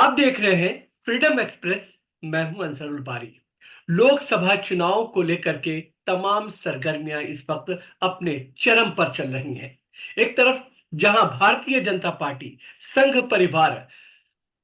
आप देख रहे हैं फ्रीडम एक्सप्रेस। मैं हूं अंसरुल बारी। लोकसभा चुनाव को लेकर के तमाम सरगर्मियां इस वक्त अपने चरम पर चल रही हैं। एक तरफ जहां भारतीय जनता पार्टी संघ परिवार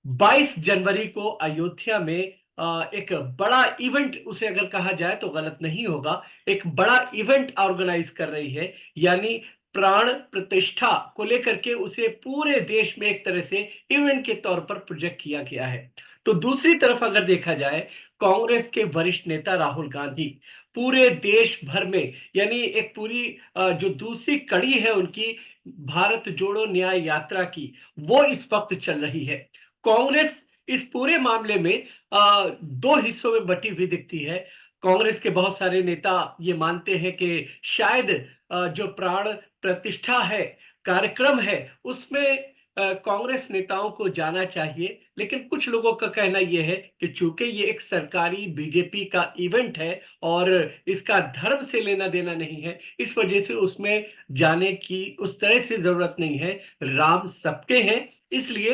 22 जनवरी को अयोध्या में एक बड़ा इवेंट, उसे अगर कहा जाए तो गलत नहीं होगा, एक बड़ा इवेंट ऑर्गेनाइज कर रही है। यानी प्राण प्रतिष्ठा को लेकर के उसे पूरे देश में एक तरह से इवेंट के तौर पर प्रोजेक्ट किया गया है। तो दूसरी तरफ अगर देखा जाए, कांग्रेस के वरिष्ठ नेता राहुल गांधी पूरे देश भर में, यानी एक पूरी जो दूसरी कड़ी है उनकी भारत जोड़ो न्याय यात्रा की, वो इस वक्त चल रही है। कांग्रेस इस पूरे मामले में दो हिस्सों में बटी हुई दिखती है। कांग्रेस के बहुत सारे नेता ये मानते हैं कि शायद जो प्राण प्रतिष्ठा है, कार्यक्रम है, उसमें कांग्रेस नेताओं को जाना चाहिए। लेकिन कुछ लोगों का कहना यह है कि चूंकि ये एक सरकारी बीजेपी का इवेंट है और इसका धर्म से लेना देना नहीं है, इस वजह से उसमें जाने की उस तरह से जरूरत नहीं है। राम सबके हैं, इसलिए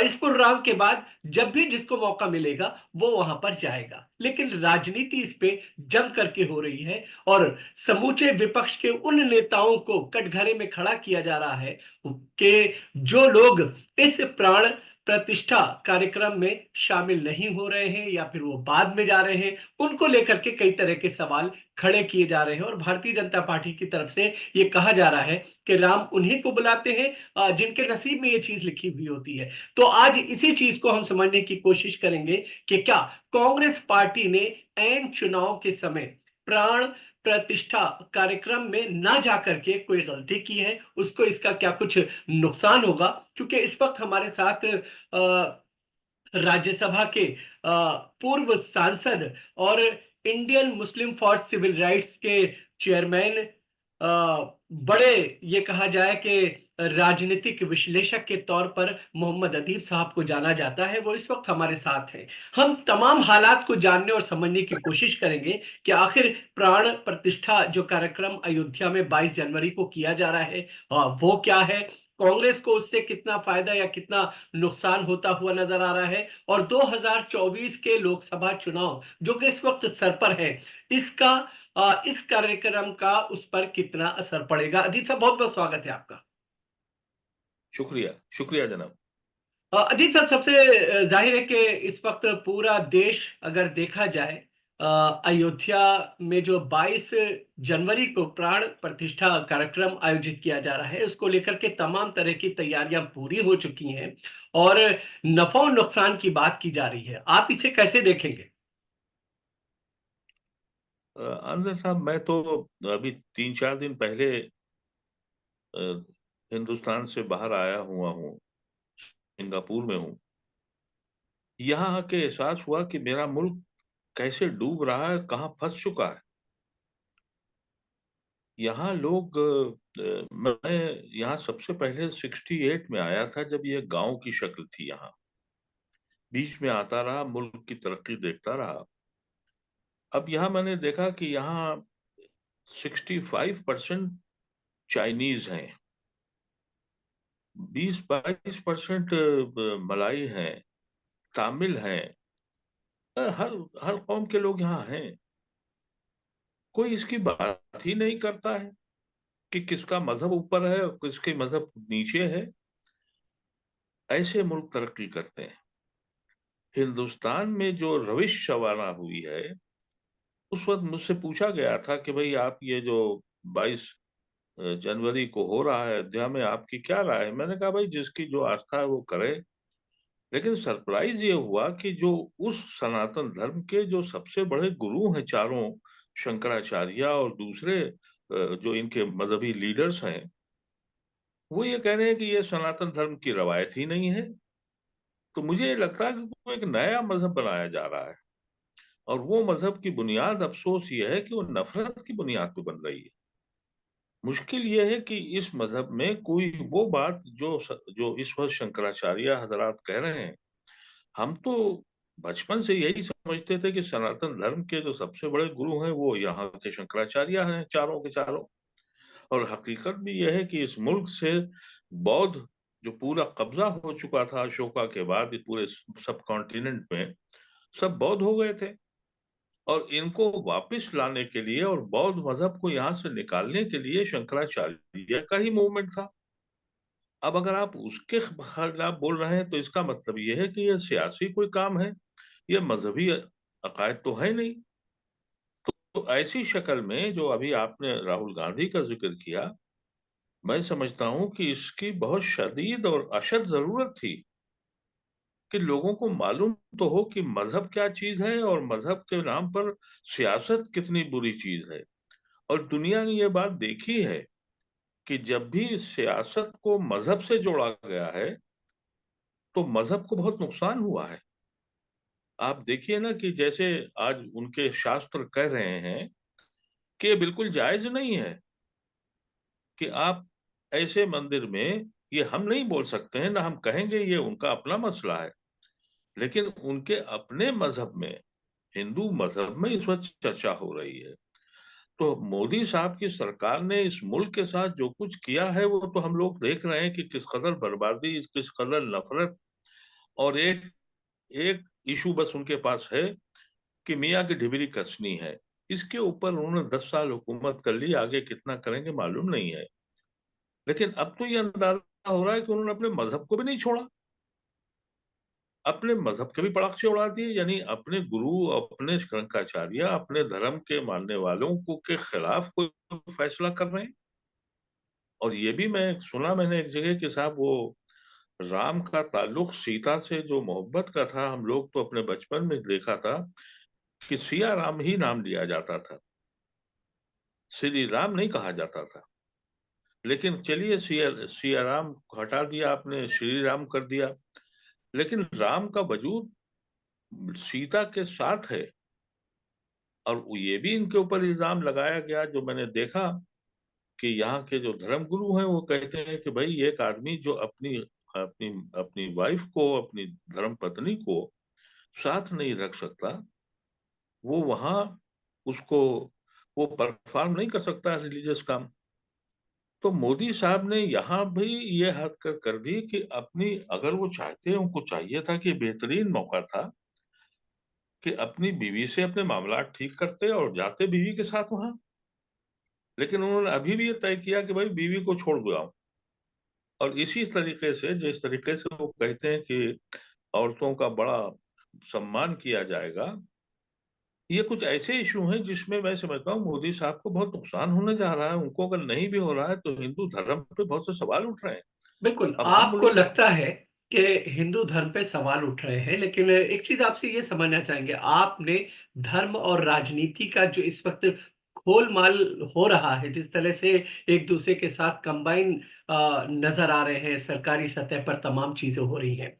इस प्रोग्राम के बाद जब भी जिसको मौका मिलेगा वो वहां पर जाएगा। लेकिन राजनीति इस पे जम करके हो रही है और समूचे विपक्ष के उन नेताओं को कटघरे में खड़ा किया जा रहा है कि जो लोग इस प्राण प्रतिष्ठा कार्यक्रम में शामिल नहीं हो रहे हैं या फिर वो बाद में जा रहे हैं, उनको लेकर के कई तरह के सवाल खड़े किए जा रहे हैं। और भारतीय जनता पार्टी की तरफ से ये कहा जा रहा है कि राम उन्हीं को बुलाते हैं जिनके नसीब में ये चीज लिखी हुई होती है। तो आज इसी चीज को हम समझने की कोशिश करेंगे कि क्या कांग्रेस पार्टी ने ऐन चुनाव के समय प्राण प्रतिष्ठा कार्यक्रम में ना जाकर के कोई गलती की है, उसको इसका क्या कुछ नुकसान होगा। क्योंकि इस वक्त हमारे साथ राज्यसभा के पूर्व सांसद और Indian Muslim for civil rights के चेयरमैन, बड़े ये कहा जाए कि राजनीतिक विश्लेषक के तौर पर मोहम्मद अदीब साहब को जाना जाता है, वो इस वक्त हमारे साथ हैं। हम तमाम हालात को जानने और समझने की कोशिश करेंगे कि आखिर प्राण प्रतिष्ठा जो कार्यक्रम अयोध्या में 22 जनवरी को किया जा रहा है, वो क्या है, कांग्रेस को उससे कितना फायदा या कितना नुकसान होता हुआ नजर आ रहा है, और 2024 के लोकसभा चुनाव जो कि इस वक्त सर पर है, इसका इस कार्यक्रम का उस पर कितना असर पड़ेगा। अजीत साहब, बहुत बहुत स्वागत है आपका। शुक्रिया शुक्रिया जनाब। अजीत साहब, सबसे जाहिर है कि इस वक्त पूरा देश अगर देखा जाए, अयोध्या में जो 22 जनवरी को प्राण प्रतिष्ठा कार्यक्रम आयोजित किया जा रहा है, उसको लेकर के तमाम तरह की तैयारियां पूरी हो चुकी हैं और नफा और नुकसान की बात की जा रही है। आप इसे कैसे देखेंगे? आनंद साहब, मैं तो अभी 3-4 दिन पहले अ, हिंदुस्तान से बाहर आया हुआ हूँ। सिंगापुर में हूँ। यहाँ आके एहसास हुआ कि मेरा मुल्क कैसे डूब रहा है, कहाँ फंस चुका है। यहाँ लोग मैं यहाँ सबसे पहले 68 में आया था, जब ये गांव की शक्ल थी। यहाँ बीच में आता रहा, मुल्क की तरक्की देखता रहा। अब यहाँ मैंने देखा कि यहाँ 65% चाइनीज हैं, 20-22% मलाई हैं, तामिल हैं। हर हर कौम के लोग यहाँ हैं। कोई इसकी बात ही नहीं करता है कि किसका मजहब ऊपर है और किसके मजहब नीचे है। ऐसे मुल्क तरक्की करते हैं। हिंदुस्तान में जो रविश रवाना हुई है, उस वक्त मुझसे पूछा गया था कि भाई, आप ये जो 22 जनवरी को हो रहा है अयोध्या में, आपकी क्या राय है। मैंने कहा, भाई जिसकी जो आस्था है वो करे। लेकिन सरप्राइज ये हुआ कि जो उस सनातन धर्म के जो सबसे बड़े गुरु हैं चारों, शंकराचार्य और दूसरे जो इनके मजहबी लीडर्स हैं, वो ये कह रहे हैं कि ये सनातन धर्म की रवायत ही नहीं है। तो मुझे ये लगता है कि वो एक नया मजहब बनाया जा रहा है। और वो मजहब की बुनियाद, अफसोस ये है कि वो नफरत की बुनियाद पर बन रही है। मुश्किल ये है कि इस मजहब में कोई वो बात जो इस वक्त शंकराचार्य हजरात कह रहे हैं। हम तो बचपन से यही समझते थे कि सनातन धर्म के जो सबसे बड़े गुरु हैं वो यहाँ के शंकराचार्य हैं, चारों के चारों। और हकीकत भी यह है कि इस मुल्क से बौद्ध जो पूरा कब्जा हो चुका था अशोका के बाद, ये पूरे सब कॉन्टिनेंट में सब बौद्ध हो गए थे। और इनको वापस लाने के लिए और बौद्ध मजहब को यहाँ से निकालने के लिए शंकराचार्य का ही मूवमेंट था। अब अगर आप उसके खिलाफ बोल रहे हैं तो इसका मतलब ये है कि ये सियासी कोई काम है, ये मजहबी अकायद तो है नहीं। तो ऐसी शक्ल में जो अभी आपने राहुल गांधी का जिक्र किया, मैं समझता हूं कि इसकी बहुत शदीद और अशद जरूरत थी कि लोगों को मालूम तो हो कि मजहब क्या चीज है और मजहब के नाम पर सियासत कितनी बुरी चीज है। और दुनिया ने ये बात देखी है कि जब भी सियासत को मजहब से जोड़ा गया है तो मजहब को बहुत नुकसान हुआ है। आप देखिए ना कि जैसे आज उनके शास्त्र कह रहे हैं कि ये बिल्कुल जायज नहीं है कि आप ऐसे मंदिर में, ये हम नहीं बोल सकते हैं ना हम कहेंगे, ये उनका अपना मसला है, लेकिन उनके अपने मजहब में, हिंदू मजहब में इस वक्त चर्चा हो रही है। तो मोदी साहब की सरकार ने इस मुल्क के साथ जो कुछ किया है वो तो हम लोग देख रहे हैं कि किस कदर बर्बादी, किस कदर नफरत। और एक एक इशू बस उनके पास है कि मियाँ की ढिबरी कसनी है। इसके ऊपर उन्होंने 10 साल हुकूमत कर ली, आगे कितना करेंगे मालूम नहीं है। लेकिन अब तो ये अंदाजा हो रहा है कि उन्होंने अपने मजहब को भी नहीं छोड़ा, अपने मजहब के भी पटाखे उड़ा दिए, यानी अपने गुरु, अपने शंकराचार्य, अपने धर्म के मानने वालों को के खिलाफ कोई फैसला कर रहे हैं। और ये भी मैं सुना मैंने एक जगह कि साहब वो राम का ताल्लुक सीता से जो मोहब्बत का था, हम लोग तो अपने बचपन में देखा था कि सिया राम ही नाम लिया जाता था, श्री राम नहीं कहा जाता था। लेकिन चलिए सिया सिया राम हटा दिया आपने, श्री राम कर दिया। लेकिन राम का वजूद सीता के साथ है। और ये भी इनके ऊपर इल्जाम लगाया गया, जो मैंने देखा, कि यहाँ के जो धर्म गुरु हैं वो कहते हैं कि भाई एक आदमी जो अपनी अपनी अपनी वाइफ को, अपनी धर्म पत्नी को साथ नहीं रख सकता, वो वहां उसको वो परफॉर्म नहीं कर सकता रिलीजियस काम। तो मोदी साहब ने यहाँ भी ये हद कर दी कि अपनी, अगर वो चाहते हैं, उनको चाहिए था कि बेहतरीन मौका था कि अपनी बीवी से अपने मामला ठीक करते और जाते बीवी के साथ वहां। लेकिन उन्होंने अभी भी ये तय किया कि भाई बीवी को छोड़ दो आप। और इसी तरीके से, जिस तरीके से वो कहते हैं कि औरतों का बड़ा सम्मान किया जाएगा, ये कुछ ऐसे इशू हैं जिसमें मैं समझता हूँ मोदी साहब को बहुत नुकसान होने जा रहा है। उनको अगर नहीं भी हो रहा है तो हिंदू धर्म पे बहुत से सवाल उठ रहे हैं। बिल्कुल, अब हम आपको लोग, लगता है कि हिंदू धर्म पे सवाल उठ रहे हैं, लेकिन एक चीज आपसे ये समझना चाहेंगे, आपने धर्म और राजनीति का जो इस वक्त घोलमाल हो रहा है, जिस तरह से एक दूसरे के साथ कंबाइन नजर आ रहे हैं, सरकारी सतह पर तमाम चीजें हो रही हैं,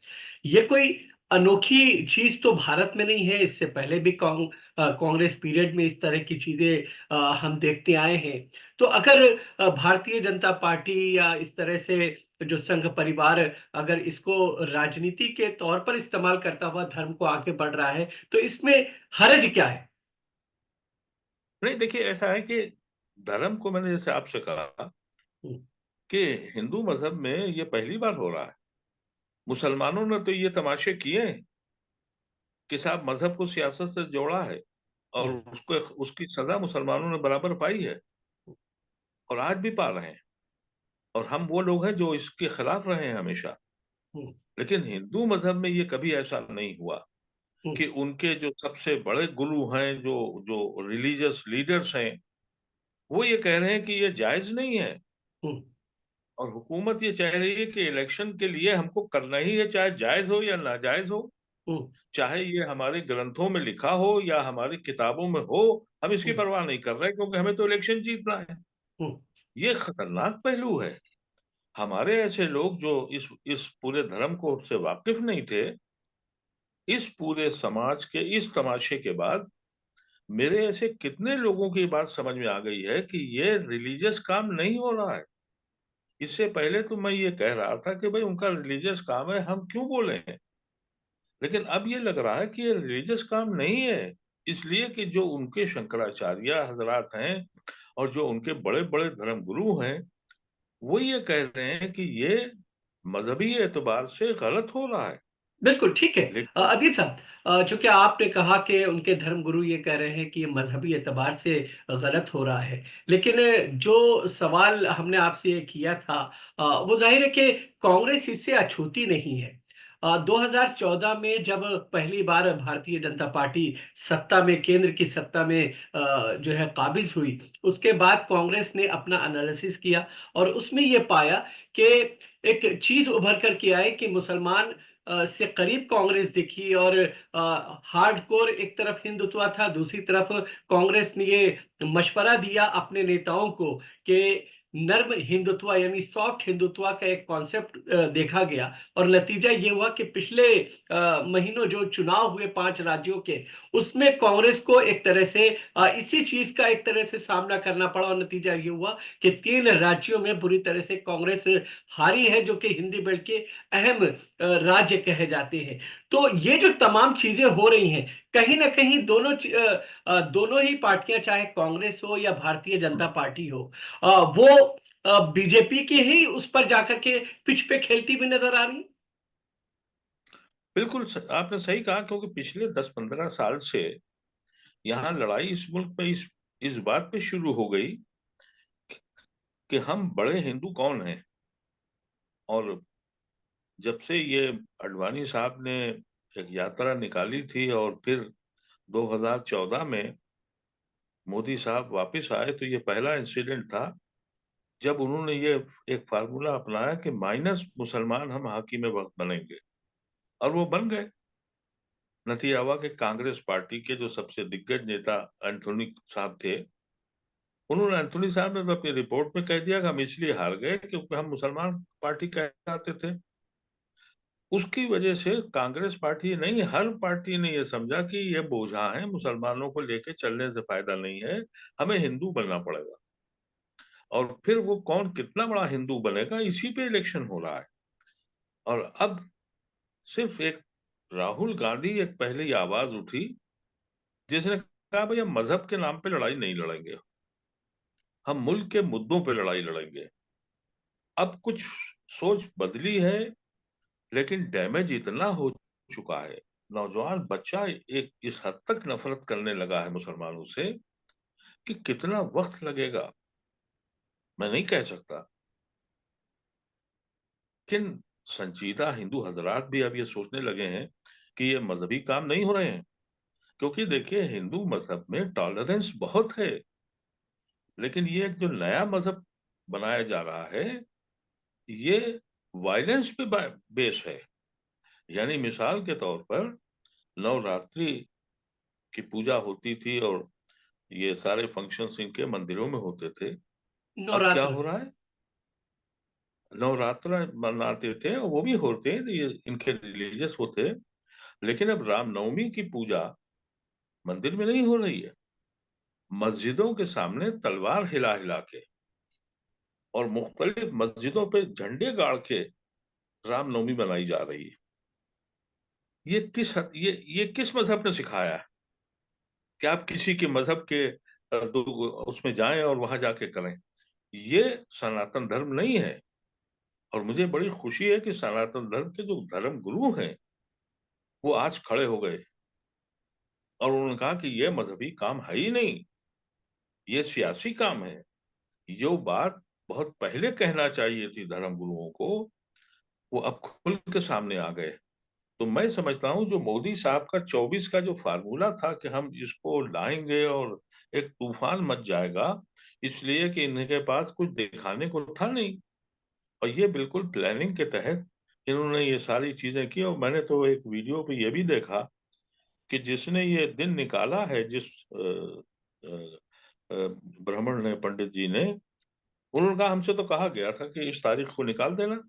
ये कोई अनोखी चीज तो भारत में नहीं है। इससे पहले भी कांग्रेस पीरियड में इस तरह की चीजें हम देखते आए हैं। तो अगर भारतीय जनता पार्टी या इस तरह से जो संघ परिवार अगर इसको राजनीति के तौर पर इस्तेमाल करता हुआ धर्म को आगे बढ़ रहा है, तो इसमें हर्ज क्या है? नहीं देखिए, ऐसा है कि धर्म को, मैंने जैसे आपसे कहा हम्म, कि हिंदू मजहब में ये पहली बार हो रहा है। मुसलमानों ने तो ये तमाशे किए हैं कि साहब मजहब को सियासत से जोड़ा है, और हम्म, उसको, उसकी सजा मुसलमानों ने बराबर पाई है और आज भी पा रहे हैं। और हम वो लोग हैं जो इसके खिलाफ रहे हैं हमेशा। हम्म, लेकिन हिंदू मजहब में ये कभी ऐसा नहीं हुआ हम्म, कि उनके जो सबसे बड़े गुरु हैं, जो जो रिलीजियस लीडर्स हैं, वो ये कह रहे हैं कि ये जायज नहीं है। हम्म, और हुकूमत ये चाह रही है कि इलेक्शन के लिए हमको करना ही है, चाहे जायज हो या नाजायज हो, हम्म, चाहे ये हमारे ग्रंथों में लिखा हो या हमारी किताबों में हो, हम इसकी हम्म, परवाह नहीं कर रहे क्योंकि हमें तो इलेक्शन जीतना है। हम्म, ये खतरनाक पहलू है। हमारे ऐसे लोग जो इस पूरे धर्म को से वाकिफ नहीं थे, इस पूरे समाज के इस तमाशे के बाद मेरे ऐसे कितने लोगों की बात समझ में आ गई है कि ये रिलीजियस काम नहीं हो रहा है। इससे पहले तो मैं ये कह रहा था कि भाई उनका रिलीजियस काम है, हम क्यों बोले हैं। लेकिन अब ये लग रहा है कि ये रिलीजियस काम नहीं है, इसलिए कि जो उनके शंकराचार्य हजरात हैं और जो उनके बड़े बड़े धर्म गुरु हैं, वो ये कह रहे हैं कि ये मजहबी एतबार से गलत हो रहा है। बिल्कुल ठीक है। लेकिन अदीब साहब, चूंकि आपने कहा कि उनके धर्मगुरु ये कह रहे हैं कि ये मजहबी एतबार से गलत हो रहा है, लेकिन जो सवाल हमने आपसे ये किया था, वो जाहिर है कि कांग्रेस इससे अछूती नहीं है। 2014 में जब पहली बार भारतीय जनता पार्टी सत्ता में, केंद्र की सत्ता में जो है काबिज हुई, उसके बाद कांग्रेस ने अपना एनालिसिस किया और उसमें ये पाया कि एक चीज उभर कर के आए कि मुसलमान से करीब कांग्रेस दिखी, और हार्डकोर एक तरफ हिंदुत्व था, दूसरी तरफ कांग्रेस ने ये मशवरा दिया अपने नेताओं को कि नर्म हिंदुत्व यानी सॉफ्ट हिंदुत्व का एक कॉन्सेप्ट देखा गया। और नतीजा ये हुआ कि पिछले महीनों जो चुनाव हुए 5 राज्यों के, उसमें कांग्रेस को एक तरह से इसी चीज का एक तरह से सामना करना पड़ा, और नतीजा ये हुआ कि 3 राज्यों में बुरी तरह से कांग्रेस हारी है, जो कि हिंदी बेल्ट के अहम राज्य कहे जाते हैं। तो ये जो तमाम चीजें हो रही हैं, कहीं ना कहीं दोनों ही पार्टियां, चाहे कांग्रेस हो या भारतीय जनता पार्टी हो, वो बीजेपी के ही उस पर जाकर के पिच पे खेलती हुई नजर आ रही। बिल्कुल आपने सही कहा, क्योंकि पिछले 10-15 साल से यहाँ लड़ाई इस मुल्क में इस बात पे शुरू हो गई कि हम बड़े हिंदू कौन हैं। और जब से ये अडवाणी साहब ने एक यात्रा निकाली थी और फिर 2014 में मोदी साहब वापस आए, तो ये पहला इंसिडेंट था जब उन्होंने ये एक फार्मूला अपनाया कि माइनस मुसलमान हम हाकिम वक्त बनेंगे, और वो बन गए। नतीजा हुआ कि कांग्रेस पार्टी के जो सबसे दिग्गज नेता एंथोनी साहब थे, उन्होंने, एंथोनी साहब ने तो अपनी रिपोर्ट में कह दिया कि हम इसलिए हार गए क्योंकि हम मुसलमान पार्टी कहलाते थे। उसकी वजह से कांग्रेस पार्टी नहीं, हर पार्टी ने यह समझा कि ये बोझा है, मुसलमानों को लेके चलने से फायदा नहीं है, हमें हिंदू बनना पड़ेगा। और फिर वो कौन कितना बड़ा हिंदू बनेगा, इसी पे इलेक्शन हो रहा है। और अब सिर्फ एक राहुल गांधी एक पहली आवाज उठी जिसने कहा भाई हम मजहब के नाम पे लड़ाई नहीं लड़ेंगे, हम मुल्क के मुद्दों पे लड़ाई लड़ेंगे। अब कुछ सोच बदली है, लेकिन डैमेज इतना हो चुका है, नौजवान बच्चा एक इस हद तक नफरत करने लगा है मुसलमानों से कि कितना वक्त लगेगा मैं नहीं कह सकता। लेकिन संजीदा हिंदू हजरात भी अब ये सोचने लगे हैं कि ये मजहबी काम नहीं हो रहे हैं, क्योंकि देखिए हिंदू मजहब में टॉलरेंस बहुत है, लेकिन ये एक जो नया मजहब बनाया जा रहा है, ये वायलेंस पे बेस है। यानी मिसाल के तौर पर नवरात्रि की पूजा होती थी और ये सारे फंक्शंस इनके मंदिरों में होते थे। अब क्या नवरात्र। हो रहा है, नवरात्र मनाते थे और वो भी होते हैं, ये इनके रिलीजियस होते हैं, लेकिन अब रामनवमी की पूजा मंदिर में नहीं हो रही है, मस्जिदों के सामने तलवार हिला हिला के और मुख्तलिफ मस्जिदों पे झंडे गाड़ के रामनवमी मनाई जा रही है। ये किस मजहब ने सिखाया है कि आप किसी के मजहब के उसमें जाएं और वहां जाके करें? ये सनातन धर्म नहीं है। और मुझे बड़ी खुशी है कि सनातन धर्म के जो धर्म गुरु हैं वो आज खड़े हो गए और उन्होंने कहा कि ये मजहबी काम है ही नहीं, ये सियासी काम है। जो बात बहुत पहले कहना चाहिए थी धर्म गुरुओं को, वो अब खुल के सामने आ गए। तो मैं समझता हूँ जो मोदी साहब का 24 का जो फार्मूला था कि हम इसको लाएंगे और एक तूफान मच जाएगा, इसलिए कि इनके पास कुछ दिखाने को था नहीं, और ये बिल्कुल प्लानिंग के तहत इन्होंने ये सारी चीजें की। और मैंने तो एक वीडियो पे ये भी देखा कि जिसने ये दिन निकाला है, जिस ब्राह्मण ने, पंडित जी ने, उन्होंने कहा हमसे तो कहा गया था कि इस तारीख को निकाल देना।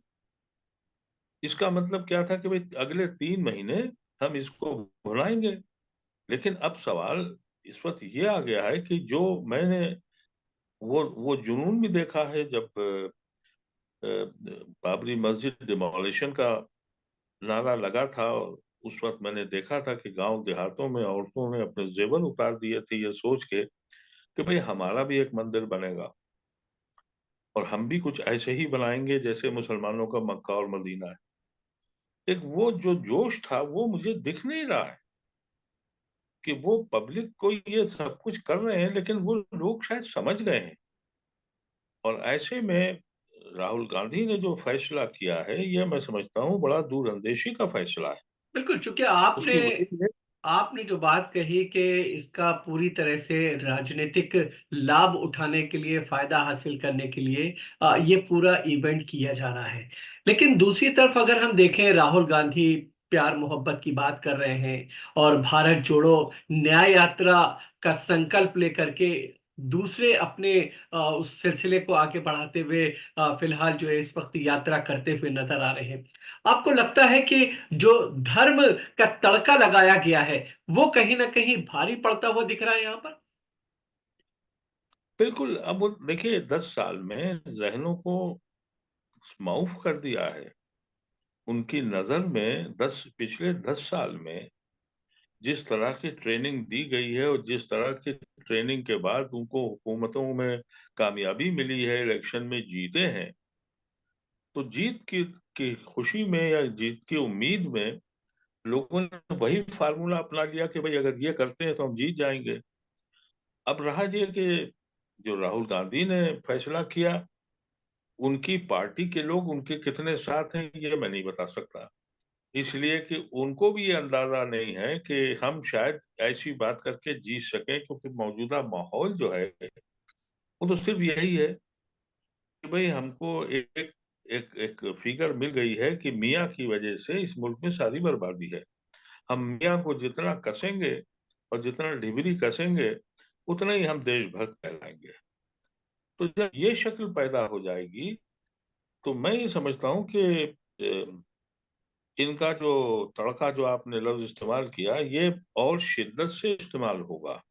इसका मतलब क्या था कि भाई अगले 3 महीने हम इसको भुनाएंगे। लेकिन अब सवाल इस वक्त ये आ गया है कि जो मैंने वो जुनून भी देखा है जब बाबरी मस्जिद डिमोलिशन का नारा लगा था, और उस वक्त मैंने देखा था कि गांव देहातों में औरतों ने अपने जेवर उतार दिए थे ये सोच के कि भाई हमारा भी एक मंदिर बनेगा। और हम भी कुछ ऐसे ही बनाएंगे जैसे मुसलमानों का मक्का और मदीना है। एक वो जो जोश था वो मुझे दिख नहीं रहा है कि वो पब्लिक को ये सब कुछ कर रहे हैं, लेकिन वो लोग शायद समझ गए हैं। और ऐसे में राहुल गांधी ने जो फैसला किया है, ये मैं समझता हूँ बड़ा दूरंदेशी का फैसला है। बिल्कुल, चूंकि आपने उसकी वजह ये आपने जो बात कही कि इसका पूरी तरह से राजनीतिक लाभ उठाने के लिए, फायदा हासिल करने के लिए ये पूरा इवेंट किया जा रहा है। लेकिन दूसरी तरफ अगर हम देखें, राहुल गांधी प्यार मोहब्बत की बात कर रहे हैं और भारत जोड़ो न्याय यात्रा का संकल्प लेकर के दूसरे अपने उस सिलसिले को आगे बढ़ाते हुए फिलहाल जो है इस वक्त यात्रा करते हुए नजर आ रहे हैं। आपको लगता है कि जो धर्म का तड़का लगाया गया है वो कहीं ना कहीं भारी पड़ता हुआ दिख रहा है यहाँ पर? बिल्कुल। अब वो देखिए 10 साल में जहनों को माउफ कर दिया है। उनकी नजर में पिछले 10 साल में जिस तरह की ट्रेनिंग दी गई है और जिस तरह की ट्रेनिंग के बाद उनको हुकूमतों में कामयाबी मिली है, इलेक्शन में जीते हैं, तो जीत की खुशी में या जीत की उम्मीद में लोगों ने वही फार्मूला अपना लिया कि भाई अगर ये करते हैं तो हम जीत जाएंगे। अब रहा ये कि जो राहुल गांधी ने फैसला किया, उनकी पार्टी के लोग उनके कितने साथ हैं ये मैं नहीं बता सकता। इसलिए कि उनको भी ये अंदाजा नहीं है कि हम शायद ऐसी बात करके जीत सकें, क्योंकि मौजूदा माहौल जो है वो तो सिर्फ यही है कि भाई हमको एक एक एक फिगर मिल गई है कि मियाँ की वजह से इस मुल्क में सारी बर्बादी है। हम मियाँ को जितना कसेंगे और जितना ढिबरी कसेंगे, उतना ही हम देशभक्त कहलाएंगे। तो जब ये शक्ल पैदा हो जाएगी, तो मैं ये समझता हूँ कि इनका जो तड़का, जो आपने लफ्ज इस्तेमाल किया, ये और शिद्दत से इस्तेमाल होगा।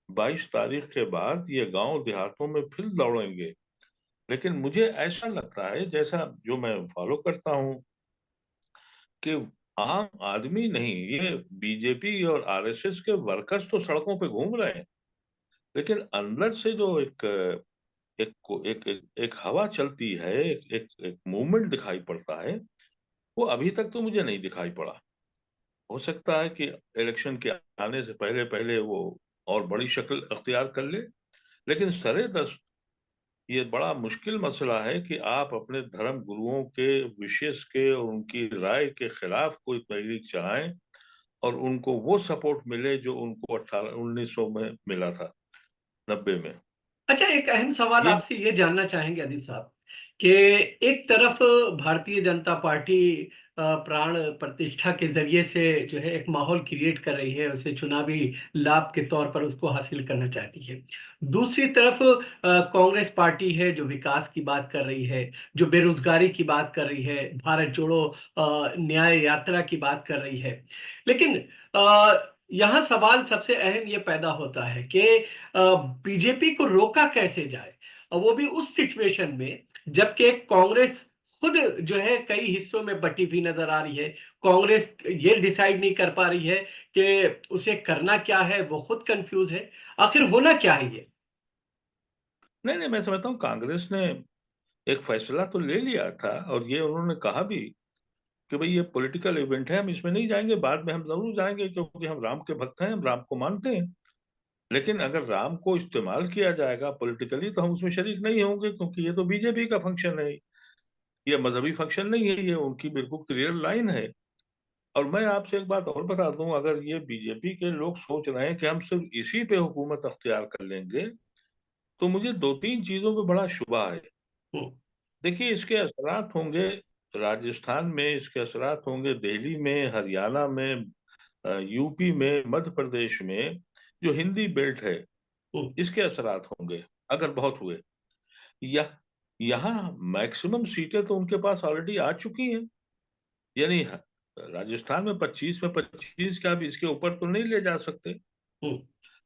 22 तारीख के बाद ये गांव देहातों में फिर दौड़ेंगे। लेकिन मुझे ऐसा लगता है, जैसा जो मैं फॉलो करता हूँ, कि आम आदमी नहीं, ये बीजेपी और आरएसएस के वर्कर्स तो सड़कों पे घूम रहे हैं, लेकिन अंदर से जो एक एक हवा चलती है, एक मूवमेंट दिखाई पड़ता है, वो अभी तक तो मुझे नहीं दिखाई पड़ा। हो सकता है कि इलेक्शन के आने से पहले पहले वो और बड़ी शक्ल अख्तियार कर ले। लेकिन सरे दस्त ये बड़ा मुश्किल मसला है कि आप अपने धर्म गुरुओं के विशेष के और उनकी राय के खिलाफ कोई तहरीक चलाएं और उनको वो सपोर्ट मिले जो उनको 1900 में मिला था, 90 में। अच्छा, एक अहम सवाल ये आपसे ये जानना चाहेंगे अदीब साहब कि एक तरफ भारतीय जनता पार्टी प्राण प्रतिष्ठा के जरिए से जो है एक माहौल क्रिएट कर रही है, उसे चुनावी लाभ के तौर पर उसको हासिल करना चाहती है। दूसरी तरफ कांग्रेस पार्टी है जो विकास की बात कर रही है, जो बेरोजगारी की बात कर रही है, भारत जोड़ो न्याय यात्रा की बात कर रही है। लेकिन यहाँ सवाल सबसे अहम ये पैदा होता है कि बीजेपी को रोका कैसे जाए, और वो भी उस सिचुएशन में जबकि कांग्रेस खुद जो है कई हिस्सों में बटी हुई नजर आ रही है। कांग्रेस ये डिसाइड नहीं कर पा रही है कि उसे करना क्या है, वो खुद कंफ्यूज है। आखिर होना क्या है ये? नहीं नहीं, मैं समझता हूँ कांग्रेस ने एक फैसला तो ले लिया था, और ये उन्होंने कहा भी कि भाई ये पॉलिटिकल इवेंट है, हम इसमें नहीं जाएंगे, बाद में हम जरूर जाएंगे क्योंकि हम राम के भक्त हैं, हम राम को मानते हैं। लेकिन अगर राम को इस्तेमाल किया जाएगा पॉलिटिकली तो हम उसमें शरीक नहीं होंगे, क्योंकि ये तो बीजेपी का फंक्शन है, ये मजहबी फंक्शन नहीं है, ये उनकी बिल्कुल क्लियर लाइन है। और मैं आपसे एक बात और बता दूं, अगर ये बीजेपी के लोग सोच रहे हैं कि हम सिर्फ इसी पे हुकूमत अख्तियार कर लेंगे, तो मुझे दो तीन चीजों पे बड़ा शुबा है। हम्म। देखिए, इसके असरात होंगे राजस्थान में, इसके असरात होंगे दिल्ली में, हरियाणा में, यूपी में, मध्य प्रदेश में, जो हिंदी बेल्ट है, हम्म। इसके असरात होंगे अगर बहुत हुए। या यहाँ मैक्सिमम सीटें तो उनके पास ऑलरेडी आ चुकी हैं। यानी राजस्थान में 25 में 25 का भी इसके ऊपर तो नहीं ले जा सकते। हम्म।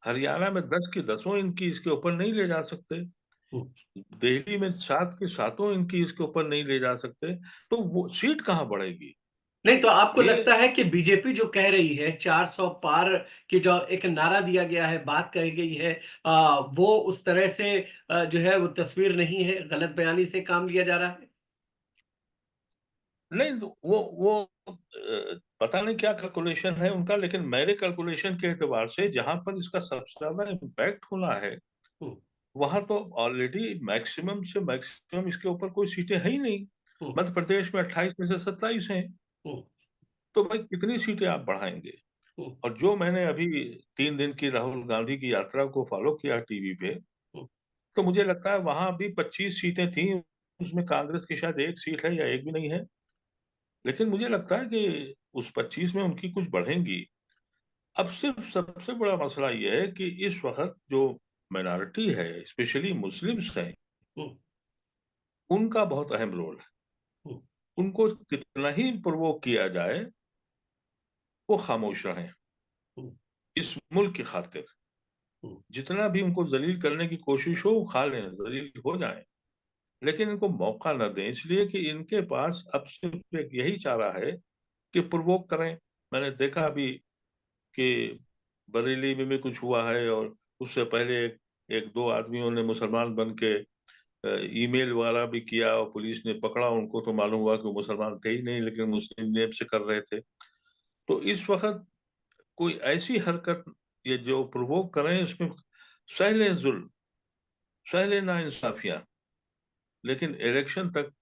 हरियाणा में 10 की 10 इनकी इसके ऊपर नहीं ले जा सकते। हम्म। दिल्ली में 7 की 7 इनकी इसके ऊपर नहीं ले जा सकते। तो वो सीट कहाँ बढ़ेगी? नहीं तो आपको ये लगता है कि बीजेपी जो कह रही है 400 पार की जो एक नारा दिया गया है, बात कही गई है, वो उस तरह से जो है वो तस्वीर नहीं है, गलत बयानी से काम लिया जा रहा है? नहीं तो वो पता नहीं क्या कैलकुलेशन है उनका, लेकिन मेरे कैलकुलेशन के एतबार से जहां पर इसका सबसे ज्यादा इम्पैक्ट होना है, हम्म, वहां तो ऑलरेडी मैक्सिमम से मैक्सिमम इसके ऊपर कोई सीटें है ही नहीं। हम्म, मध्य प्रदेश में 28 में से 27 हैं। हम्म, तो भाई कितनी सीटें आप बढ़ाएंगे? हम्म, और जो मैंने अभी 3 दिन की राहुल गांधी की यात्रा को फॉलो किया टीवी पे, हम्म, तो मुझे लगता है वहां भी 25 सीटें थी, उसमें कांग्रेस की शायद एक सीट है या एक भी नहीं है। लेकिन मुझे लगता है कि उस 25 में उनकी कुछ बढ़ेंगी। अब सिर्फ सबसे बड़ा मसला यह है कि इस वक्त जो माइनॉरिटी है, स्पेशली मुस्लिम्स हैं, हम्म, उनका बहुत अहम रोल है। हम्म, उनको कितना ही प्रोवोक किया जाए, वो खामोश रहें हम्म, इस मुल्क की खातिर। हम्म, जितना भी उनको जलील करने की कोशिश हो, वो खा लें, जलील हो जाएं, लेकिन इनको मौका न दें, इसलिए कि इनके पास अब सिर्फ एक यही चारा है कि प्रोवोक करें। मैंने देखा अभी कि बरेली में भी कुछ हुआ है, और उससे पहले एक दो आदमियों ने मुसलमान बन के ईमेल वगैरह भी किया, और पुलिस ने पकड़ा उनको, तो मालूम हुआ कि वो मुसलमान थे ही नहीं, लेकिन मुस्लिम नेम से कर रहे थे। तो इस वक्त कोई ऐसी हरकत, ये जो प्रोवोक करें, इसमें सहले जुल्म, सहले ना इंसाफियां, लेकिन इलेक्शन तक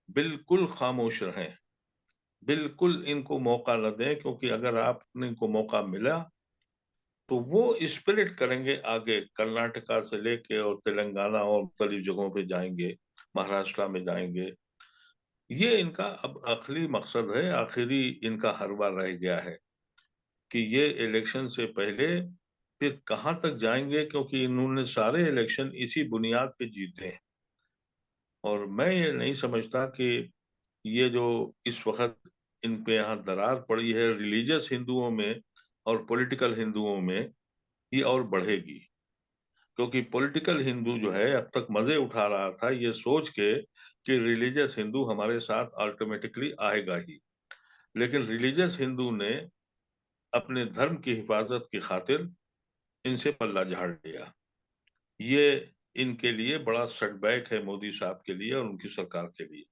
बिल्कुल खामोश रहें, बिल्कुल इनको मौका न दें, क्योंकि अगर आपने इनको मौका मिला तो वो स्पिरिट करेंगे आगे, कर्नाटका से लेके और तेलंगाना और मुख्तलिफ जगहों पे जाएंगे, महाराष्ट्र में जाएंगे। ये इनका अब आखिरी मकसद है, आखिरी इनका हरबा रह गया है कि ये इलेक्शन से पहले फिर कहाँ तक जाएंगे, क्योंकि इन्होंने सारे इलेक्शन इसी बुनियाद पे जीते हैं। और मैं ये नहीं समझता कि ये जो इस वक्त इन पे यहाँ दरार पड़ी है रिलीजियस हिंदुओं में और पॉलिटिकल हिंदुओं में, ये और बढ़ेगी। क्योंकि पॉलिटिकल हिंदू जो है अब तक मजे उठा रहा था ये सोच के कि रिलीजियस हिंदू हमारे साथ ऑटोमेटिकली आएगा ही, लेकिन रिलीजियस हिंदू ने अपने धर्म की हिफाजत की खातिर इनसे पल्ला झाड़ लिया। ये इनके लिए बड़ा सेटबैक है, मोदी साहब के लिए और उनकी सरकार के लिए।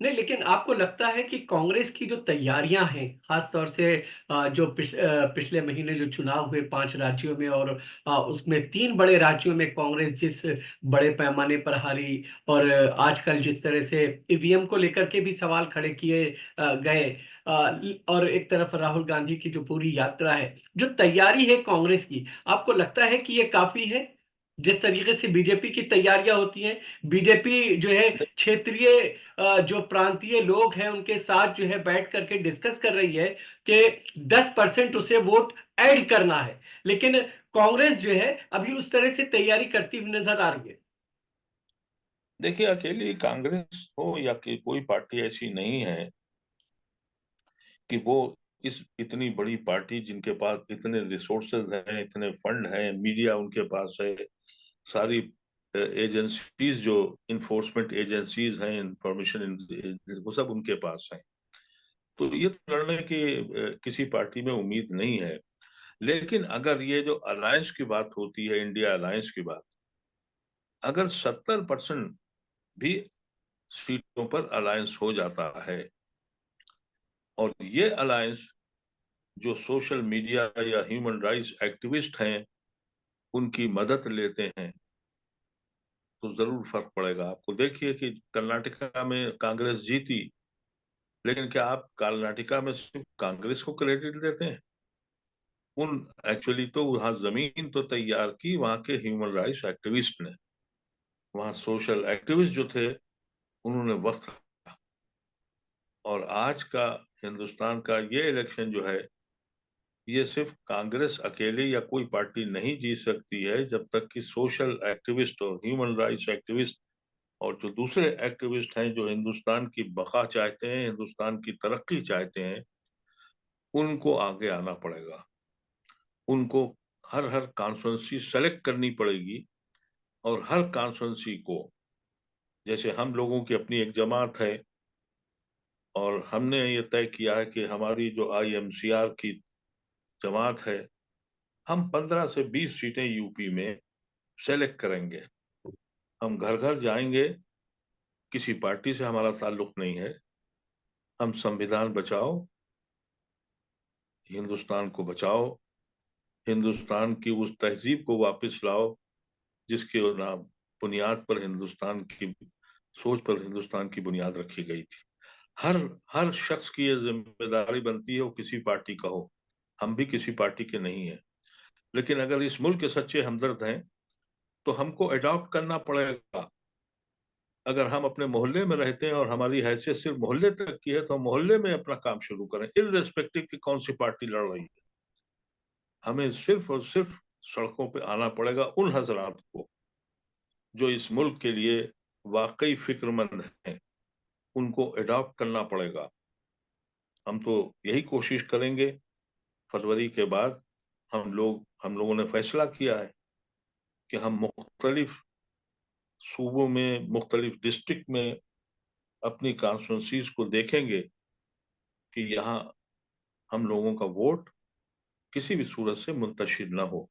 नहीं, लेकिन आपको लगता है कि कांग्रेस की जो तैयारियां हैं, खास तौर से जो पिछले महीने जो चुनाव हुए 5 राज्यों में, और उसमें 3 बड़े राज्यों में कांग्रेस जिस बड़े पैमाने पर हारी, और आजकल जिस तरह से ईवीएम को लेकर के भी सवाल खड़े किए गए, और एक तरफ राहुल गांधी की जो पूरी यात्रा है, जो तैयारी है कांग्रेस की, आपको लगता है कि ये काफी है? जिस तरीके से बीजेपी की तैयारियां होती हैं, बीजेपी जो है क्षेत्रीय जो प्रांतीय लोग हैं उनके साथ जो है बैठ करके डिस्कस कर रही है कि 10% उसे वोट ऐड करना है, लेकिन कांग्रेस जो है अभी उस तरह से तैयारी करती हुई नजर आ रही है। देखिए, अकेली कांग्रेस हो या कि कोई पार्टी ऐसी नहीं है कि वो इस इतनी बड़ी पार्टी जिनके पास इतने रिसोर्सेज हैं, इतने फंड हैं, मीडिया उनके पास है, सारी एजेंसीज जो इन्फोर्समेंट एजेंसीज हैं, इंफॉर्मेशन, वो सब उनके पास हैं। तो ये तो लड़ने की किसी पार्टी में उम्मीद नहीं है। लेकिन अगर ये जो अलायंस की बात होती है, इंडिया अलायंस की बात, अगर 70% भी सीटों पर अलायंस हो जाता है, और ये अलायंस जो सोशल मीडिया या ह्यूमन राइट्स एक्टिविस्ट हैं उनकी मदद लेते हैं, तो जरूर फर्क पड़ेगा। आपको देखिए कि कर्नाटका में कांग्रेस जीती, लेकिन क्या आप कर्नाटका में सिर्फ कांग्रेस को क्रेडिट देते हैं? उन एक्चुअली तो वहां जमीन तो तैयार की वहां के ह्यूमन राइट्स एक्टिविस्ट ने, वहां सोशल एक्टिविस्ट जो थे, उन्होंने वक्त रखा। और आज का हिंदुस्तान का ये इलेक्शन जो है, ये सिर्फ कांग्रेस अकेली या कोई पार्टी नहीं जीत सकती है, जब तक कि सोशल एक्टिविस्ट और ह्यूमन राइट्स एक्टिविस्ट और जो दूसरे एक्टिविस्ट हैं जो हिंदुस्तान की बका चाहते हैं, हिंदुस्तान की तरक्की चाहते हैं, उनको आगे आना पड़ेगा। उनको हर हर कॉन्स्टिट्यूंसी सेलेक्ट करनी पड़ेगी, और हर कॉन्स्टिट्यूंसी को, जैसे हम लोगों की अपनी एक जमात है, और हमने ये तय किया है कि हमारी जो IMCR की जमात है, हम 15 से 20 सीटें यूपी में सेलेक्ट करेंगे। हम घर घर जाएंगे, किसी पार्टी से हमारा ताल्लुक नहीं है। हम संविधान बचाओ, हिंदुस्तान को बचाओ, हिंदुस्तान की उस तहजीब को वापस लाओ जिसके नाम बुनियाद पर हिंदुस्तान की सोच पर हिंदुस्तान की बुनियाद रखी गई थी। हर हर शख्स की ये जिम्मेदारी बनती है, वो किसी पार्टी का हो। हम भी किसी पार्टी के नहीं है, लेकिन अगर इस मुल्क के सच्चे हमदर्द हैं तो हमको अडॉप्ट करना पड़ेगा। अगर हम अपने मोहल्ले में रहते हैं और हमारी हैसियत सिर्फ मोहल्ले तक की है, तो हम मोहल्ले में अपना काम शुरू करें, इर्रेस्पेक्टिव कि कौन सी पार्टी लड़ रही है। हमें सिर्फ और सिर्फ सड़कों पे आना पड़ेगा उन हजरात को जो इस मुल्क के लिए वाकई फिक्रमंद हैं, उनको अडॉप्ट करना पड़ेगा। हम तो यही कोशिश करेंगे। फरवरी के बाद हम लोगों ने फैसला किया है कि हम मुख्तलिफ सूबों में, मुख्तलिफ डिस्ट्रिक्ट में अपनी कॉन्स्टिट्यूंसीज को देखेंगे कि यहाँ हम लोगों का वोट किसी भी सूरत से मुंतशिर न हो,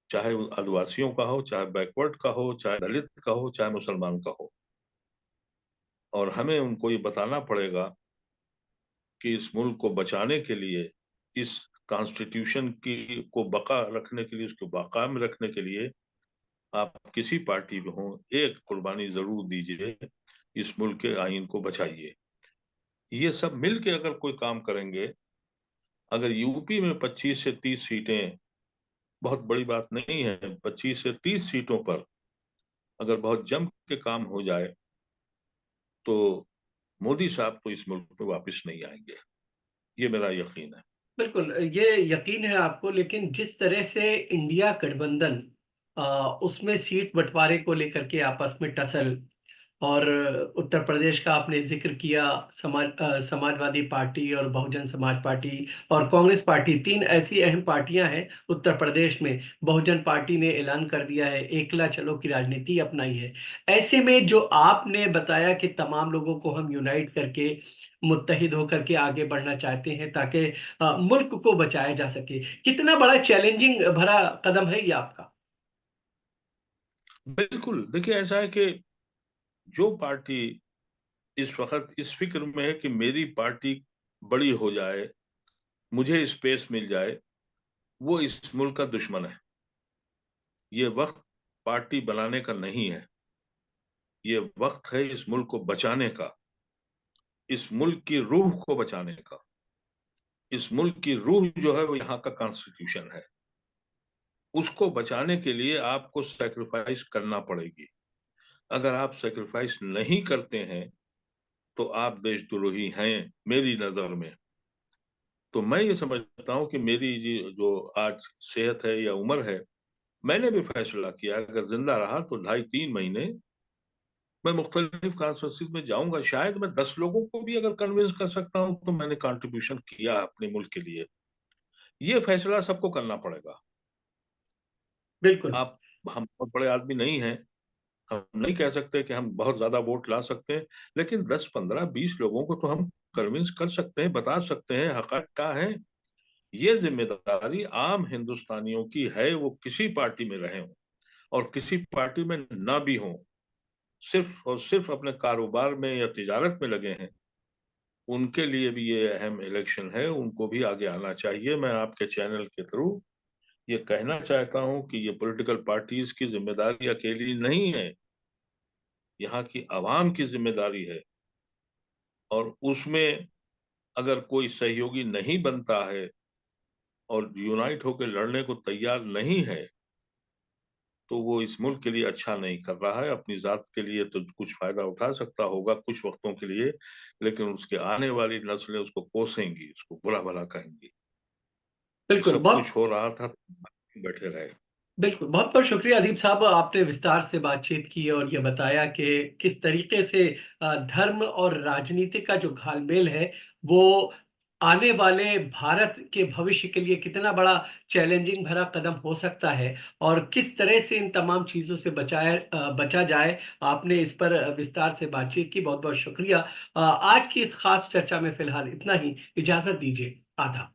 चाहे वो आदिवासियों का हो, चाहे बैकवर्ड का हो, चाहे दलित का हो, चाहे मुसलमान का हो। और हमें उनको ये बताना पड़ेगा कि इस मुल्क को बचाने के लिए, इस कॉन्स्टिट्यूशन की को बका रखने के लिए, उसको बाका में रखने के लिए आप किसी पार्टी में हो, एक कुर्बानी जरूर दीजिए, इस मुल्क के आइन को बचाइए। ये सब मिल के अगर कोई काम करेंगे, अगर यूपी में 25 से 30 सीटें बहुत बड़ी बात नहीं है, 25 से 30 सीटों पर अगर बहुत जम के काम हो जाए तो मोदी साहब तो इस मुल्क में वापस नहीं आएंगे, ये मेरा यकीन है। बिल्कुल, ये यकीन है आपको, लेकिन जिस तरह से इंडिया गठबंधन उसमें सीट बंटवारे को लेकर के आपस में टसल, और उत्तर प्रदेश का आपने जिक्र किया, समाजवादी पार्टी और बहुजन समाज पार्टी और कांग्रेस पार्टी, तीन ऐसी अहम पार्टियां हैं उत्तर प्रदेश में। बहुजन पार्टी ने ऐलान कर दिया है, एकला चलो की राजनीति अपनाई है। ऐसे में जो आपने बताया कि तमाम लोगों को हम यूनाइट करके, मुत्तहिद होकर के आगे बढ़ना चाहते हैं ताकि मुल्क को बचाया जा सके, कितना बड़ा चैलेंजिंग भरा कदम है ये आपका। बिल्कुल, देखिए ऐसा है कि जो पार्टी इस वक्त इस फिक्र में है कि मेरी पार्टी बड़ी हो जाए, मुझे स्पेस मिल जाए, वो इस मुल्क का दुश्मन है। ये वक्त पार्टी बनाने का नहीं है, ये वक्त है इस मुल्क को बचाने का, इस मुल्क की रूह को बचाने का। इस मुल्क की रूह जो है वो यहाँ का कॉन्स्टिट्यूशन है, उसको बचाने के लिए आपको सेक्रीफाइस करना पड़ेगी। अगर आप सेक्रीफाइस नहीं करते हैं तो आप देशद्रोही हैं मेरी नजर में। तो मैं ये समझता हूँ कि मेरी जो आज सेहत है या उम्र है, मैंने भी फैसला किया अगर जिंदा रहा तो 2.5-3 महीने मैं मुख्तलिफ कॉन्स्टिट्यूंसी में जाऊंगा। शायद मैं 10 लोगों को भी अगर कन्विंस कर सकता हूँ तो मैंने कंट्रीब्यूशन किया अपने मुल्क के लिए। ये फैसला सबको करना पड़ेगा। बिल्कुल। आप हम बहुत बड़े आदमी नहीं हैं, हम नहीं कह सकते कि हम बहुत ज्यादा वोट ला सकते हैं, लेकिन 10-15-20 लोगों को तो हम कन्विंस कर सकते हैं, बता सकते हैं हक़ क्या है। ये जिम्मेदारी आम हिंदुस्तानियों की है, वो किसी पार्टी में रहे हों और किसी पार्टी में ना भी हों, सिर्फ और सिर्फ अपने कारोबार में या तिजारत में लगे हैं, उनके लिए भी ये अहम इलेक्शन है, उनको भी आगे आना चाहिए। मैं आपके चैनल के थ्रू ये कहना चाहता हूं कि ये पॉलिटिकल पार्टीज की जिम्मेदारी अकेली नहीं है, यहाँ की आवाम की जिम्मेदारी है। और उसमें अगर कोई सहयोगी नहीं बनता है और यूनाइट होकर लड़ने को तैयार नहीं है, तो वो इस मुल्क के लिए अच्छा नहीं कर रहा है। अपनी जात के लिए तो कुछ फायदा उठा सकता होगा कुछ वक्तों के लिए, लेकिन उसके आने वाली नस्लें उसको कोसेंगी, उसको बुरा भला कहेंगी कि बिल्कुल, सब बहुत कुछ हो रहा था, बैठे रहे। बिल्कुल, बहुत बहुत शुक्रिया अदीब साहब, आपने विस्तार से बातचीत की और ये बताया कि किस तरीके से धर्म और राजनीति का जो घालमेल है वो आने वाले भारत के भविष्य के लिए कितना बड़ा चैलेंजिंग भरा कदम हो सकता है और किस तरह से इन तमाम चीज़ों से बचा जाए, आपने इस पर विस्तार से बातचीत की। बहुत-बहुत शुक्रिया। आज की इस खास चर्चा में फिलहाल इतना ही। इजाज़त दीजिए। आदाब।